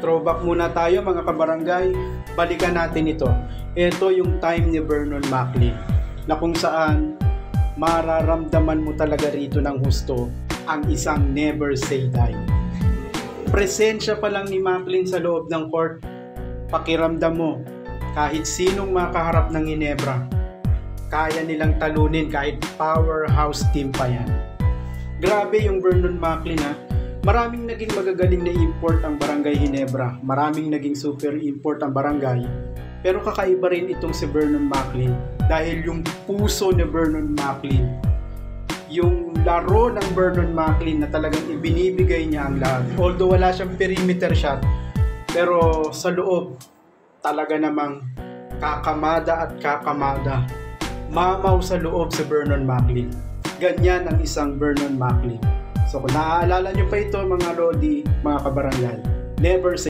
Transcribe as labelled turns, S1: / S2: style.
S1: Throwback muna tayo mga kabarangay. Balikan natin ito. Ito yung time ni Vernon Maclean na kung saan mararamdaman mo talaga rito ng husto ang isang never say die. Presensya pa lang ni Maclean sa loob ng court, pakiramdam mo kahit sinong makaharap ng Ginebra, kaya nilang talunin kahit powerhouse team pa yan. Grabe yung Vernon Maclean ha. Maraming naging magagaling na import ang Barangay Ginebra. Maraming naging super import ang barangay. Pero kakaiba rin itong si Vernon Maclean dahil yung puso ni Vernon Maclean, yung laro ng Vernon Maclean na talagang ibinibigay niya ang lahat. Although wala siyang perimeter shot, pero sa loob talaga namang kakamada at kakamada. Mamaw sa loob si Vernon Maclean. Ganyan ang isang Vernon Maclean. So kung naaalala nyo pa ito mga Lodi, mga kabarangay, never say